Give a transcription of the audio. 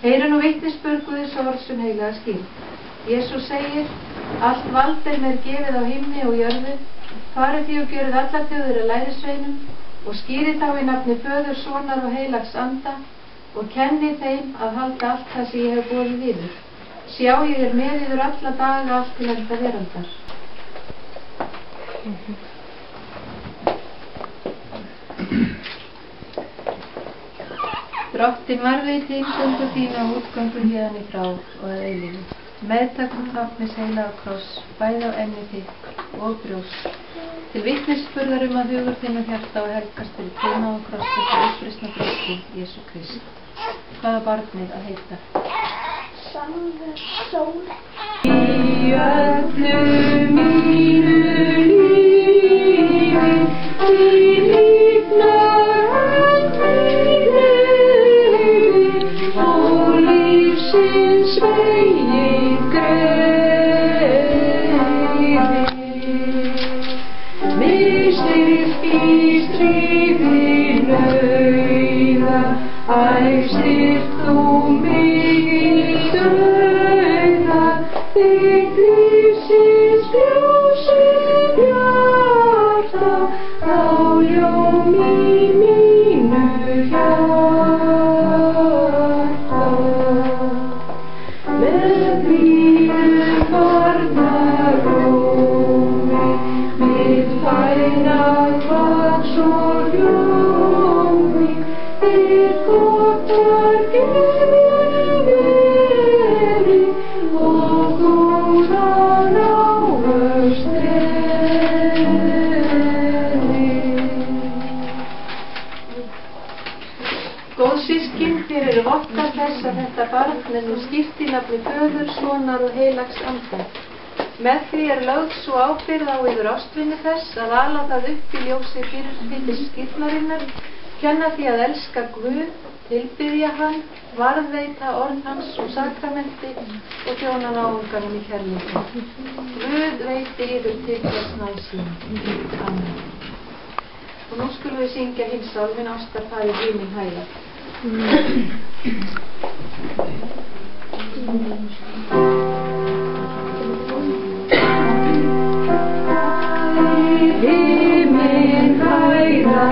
Heyra nú vitnisburð Guðs orðs heilaga skýrt. Jesús segir: allt vald mér gefið á himni og jörðu. Farið því og gjörið allar þjóðir að lærisveinum og skýrið þá í nafni Föður, Sonar og heilags anda og kennið þeim að halda allt það sem ég hef boðið yður. Sjá, ég með yður alla daga allt til enda veraldar. Drottin varðveiti inngöngu þína og útgöngu héðan í frá og að eilífu. Meðtakum táknis heilaga kross, bæði á enni þitt og brjóst, til vitnisburðar að hugur þinn og hjarta og helgast fyrir trúna og krossi til uppreisna Kristi, Jesú Krist. Hvaða barnið að heita? Sannur sól. Í öllu mínu lífi, í lífnar og lífsins vegi greiði. Mig styrk í stríði nauða, æ styrk þú mig í dauða, þitt lífsins ljósið bjarta, þá ljóm í mínu hjarta. Með þínu varnarómi, mitt fænað vaks og ljómi, þitt gott var gefið veri og góðan ávöxt reri. Góðsyskin, þér eru vottar þess að þetta barn er nú skýrt í nafni Föður, Sonar og heilags anda. Með því er lögð svo ábyrgð á yður ástvini þess að ala það upp í ljósi fyrirfyllis skírnarinnar, kenna því að elska Guð, tilbiðja hann, varðveita orð hans og sakramenti og þjóna náunganum í kærleikum. Guð veiti yður til þess næsín. Amen. Og nú skulum við syngja hinn sálfin Ástarfaðir himinn hæla. Himinn hæla,